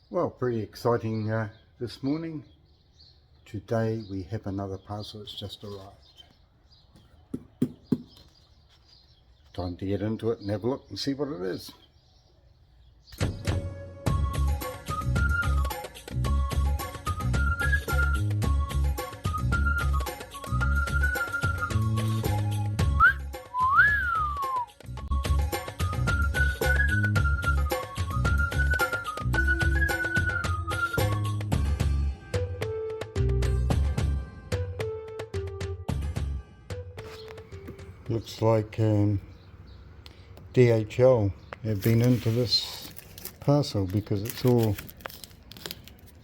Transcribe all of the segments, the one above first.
Well, pretty exciting this morning. Today we have another parcel that's just arrived. Time to get into it and have a look and see what it is. Looks like DHL have been into this parcel because it's all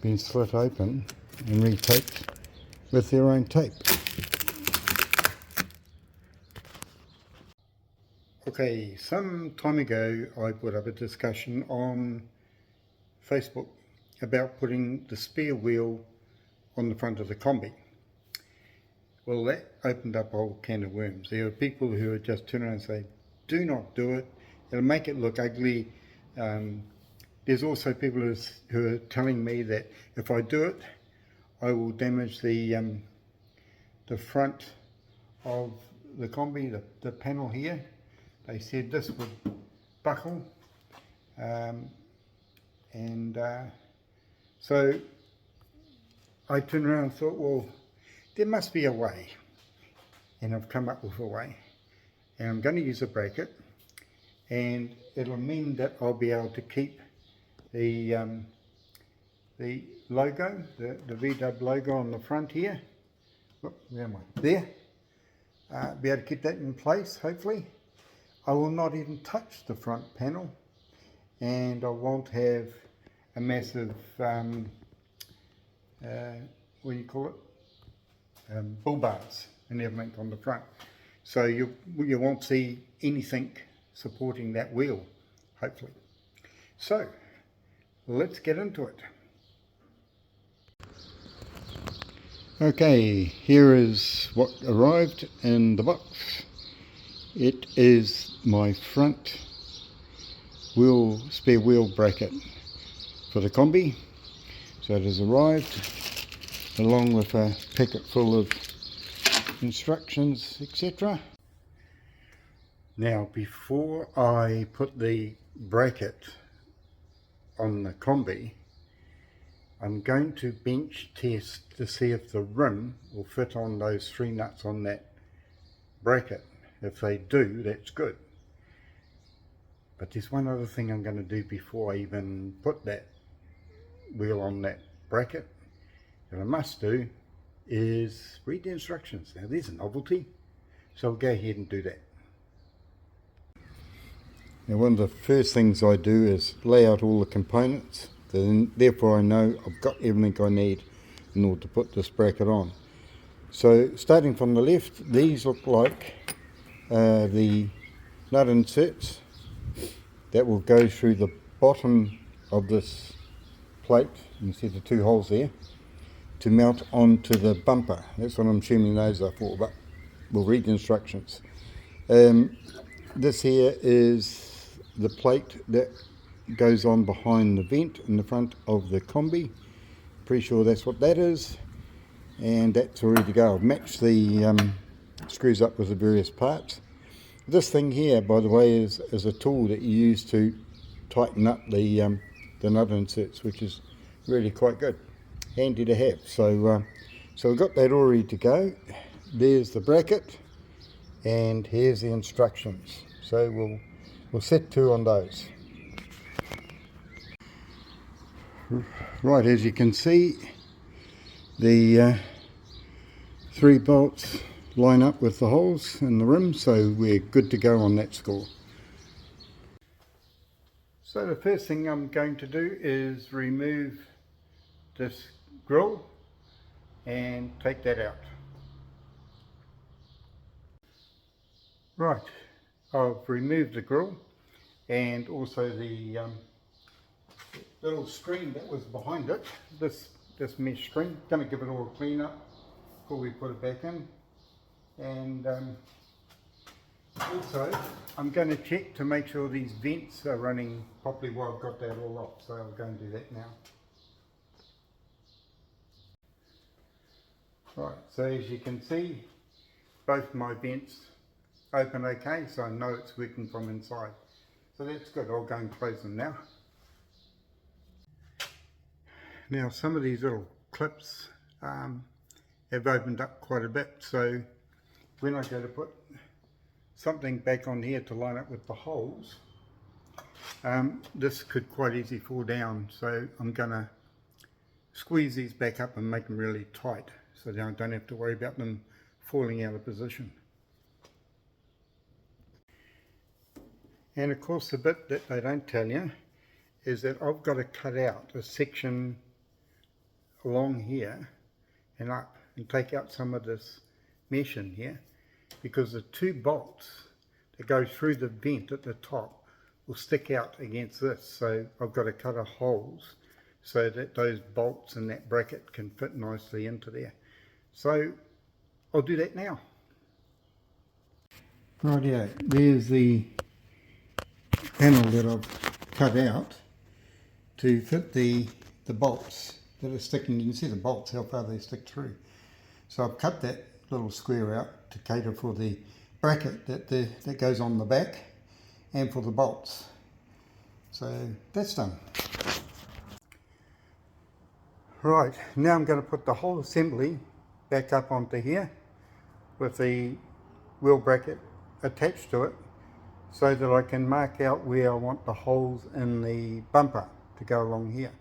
been slit open and retaped with their own tape. Okay, some time ago I put up a discussion on Facebook about putting the spare wheel on the front of the Kombi. Well, that opened up a whole can of worms. There are people who would just turn around and say, do not do it, it'll make it look ugly. There's also people who are telling me that if I do it, I will damage the front of the Kombi, the panel here. They said this would buckle. So I turned around and thought, well, there must be a way, and I've come up with a way, and I'm going to use a bracket, and it'll mean that I'll be able to keep the logo, the VW logo on the front here. Look, where am I? There. Be able to keep that in place, hopefully. I will not even touch the front panel, and I won't have a massive, what do you call it? Bull bars and everything on the front, so you won't see anything supporting that wheel, hopefully. So let's get into it. Okay, here is what arrived in the box. It is my front wheel, spare wheel bracket for the Kombi. So it has arrived along with a packet full of instructions, etc. Now, before I put the bracket on the Kombi, I'm going to bench test to see if the rim will fit on those 3 nuts on that bracket. If they do, that's good. But there's one other thing I'm going to do before I even put that wheel on that bracket. What I must do is read the instructions. Now there's a novelty, so I'll go ahead and do that. Now one of the first things I do is lay out all the components, then therefore I know I've got everything I need in order to put this bracket on. So starting from the left, these look like the nut inserts that will go through the bottom of this plate. You can see the 2 holes there, to mount onto the bumper. That's what I'm assuming those are for, but we'll read the instructions. This here is the plate that goes on behind the vent in the front of the Kombi. Pretty sure that's what that is, and that's ready to go. I've matched the screws up with the various parts. This thing here, by the way, is a tool that you use to tighten up the nut inserts, which is really quite good. Handy to have. So we've got that all ready to go. There's the bracket, and here's the instructions. So we'll set 2 on those. Right, as you can see, the 3 bolts line up with the holes in the rim, so we're good to go on that score. So the first thing I'm going to do is remove this grill and take that out. Right, I've removed the grill and also the little screen that was behind it, this mesh screen. Going to give it all a clean up before we put it back in, and Also, I'm going to check to make sure these vents are running properly while I've got that all off, so I'll go and do that now. Right, so as you can see, both my vents open okay, so I know it's working from inside. So that's good, I'll go and close them now. Now some of these little clips have opened up quite a bit, so when I go to put something back on here to line up with the holes, this could quite easily fall down, so I'm going to squeeze these back up and make them really tight so that I don't have to worry about them falling out of position. And of course the bit that they don't tell you is that I've got to cut out a section along here and up and take out some of this mesh in here, because the two bolts that go through the vent at the top will stick out against this, so I've got to cut a holes so that those bolts and that bracket can fit nicely into there. So I'll do that now. Rightio, there's the panel that I've cut out to fit the bolts that are sticking. You can see the bolts, how far they stick through. So I've cut that little square out to cater for the bracket that goes on the back and for the bolts. So that's done. Right, now I'm going to put the whole assembly back up onto here with the wheel bracket attached to it, so that I can mark out where I want the holes in the bumper to go along here.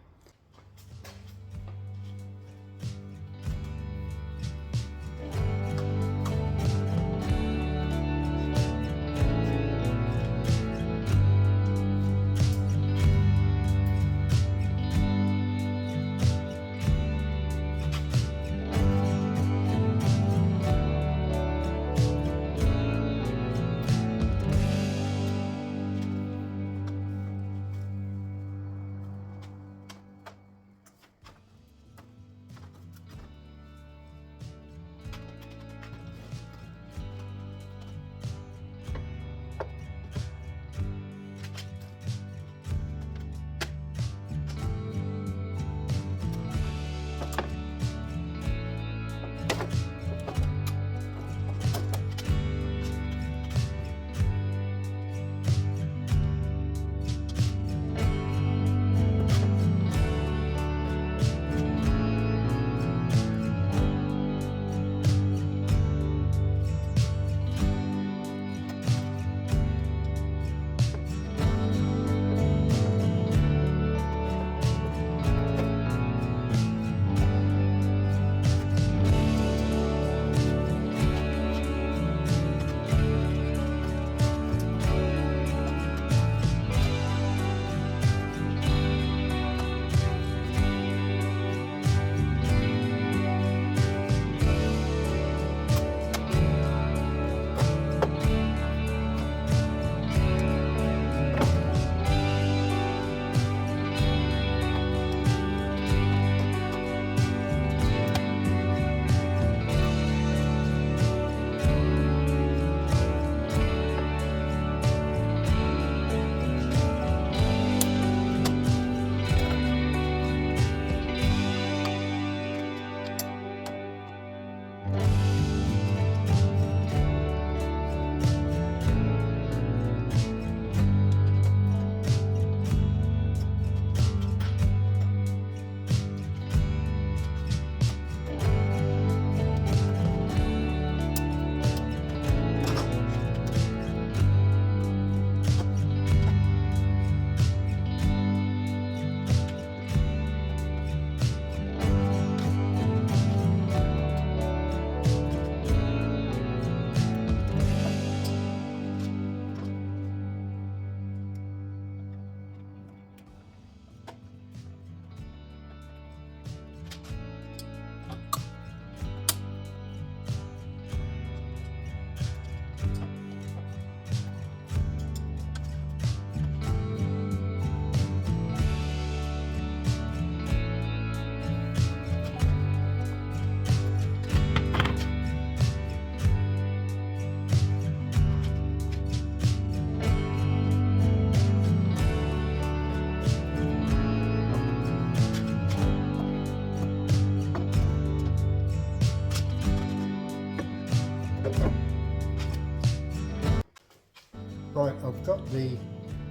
I've got the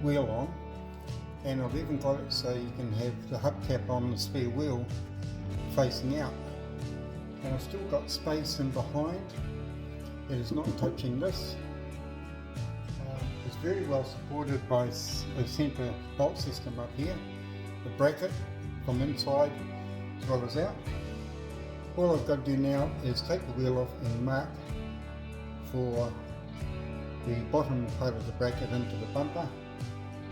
wheel on, and I've even got it so you can have the hubcap on the spare wheel facing out. And I've still got space in behind. It is not touching this. It's very well supported by a centre bolt system up here, the bracket from inside as well as out. All I've got to do now is take the wheel off and mark for the bottom part of the bracket into the bumper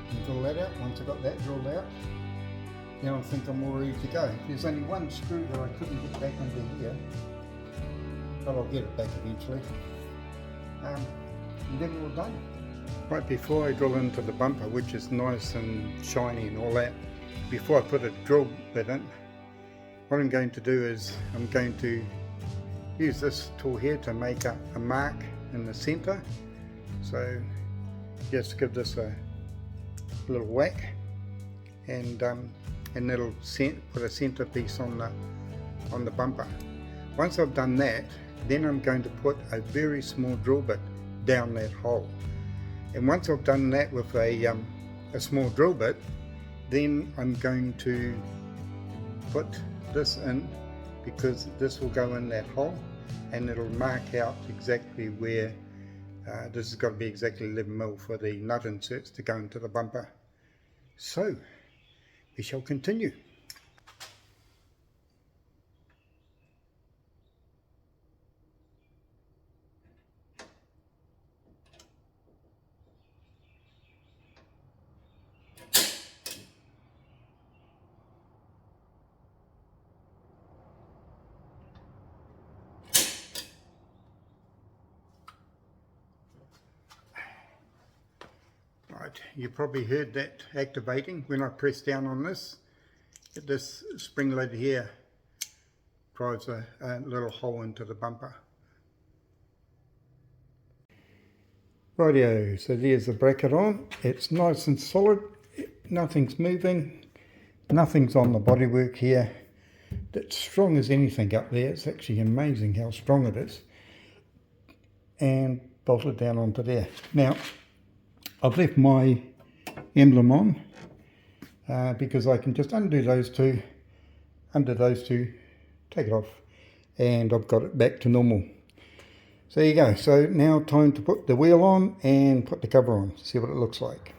and drill that out. Once I've got that drilled out, now I think I'm all ready to go. There's only one screw that I couldn't get back under here, but I'll get it back eventually. And then we're done. Right before I drill into the bumper, which is nice and shiny and all that, before I put a drill bit in, what I'm going to do is I'm going to use this tool here to make a mark in the center. So just give this a little whack, and it'll put a center piece on the bumper. Once I've done that, then I'm going to put a very small drill bit down that hole. And once I've done that with a small drill bit, then I'm going to put this in, because this will go in that hole and it'll mark out exactly where this has got to be exactly 11mm for the nut inserts to go into the bumper. So we shall continue. Right, you probably heard that activating when I press down on this. This spring lid here drives a little hole into the bumper. Rightio, so there's the bracket on. It's nice and solid, nothing's moving, nothing's on the bodywork here. It's strong as anything up there. It's actually amazing how strong it is. And bolted down onto there. Now, I've left my emblem on because I can just undo those two, take it off, and I've got it back to normal. So there you go. So now time to put the wheel on and put the cover on, see what it looks like.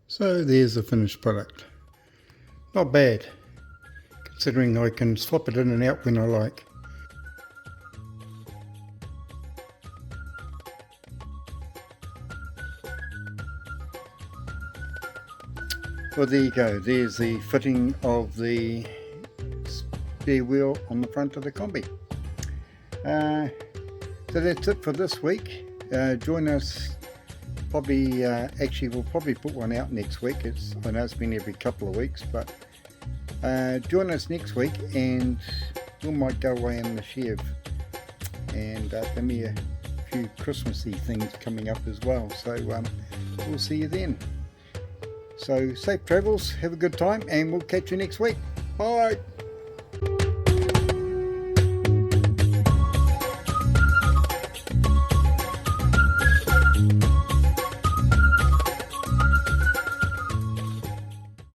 So there's the finished product. Not bad, considering I can swap it in and out when I like. Well, there you go, there's the fitting of the spare wheel on the front of the Kombi. So that's it for this week. Join us, probably, actually we'll probably put one out next week. I know it's been every couple of weeks, but join us next week and we might go away in the Chev and give me a few Christmassy things coming up as well. So we'll see you then. So safe travels, have a good time, and we'll catch you next week. Bye!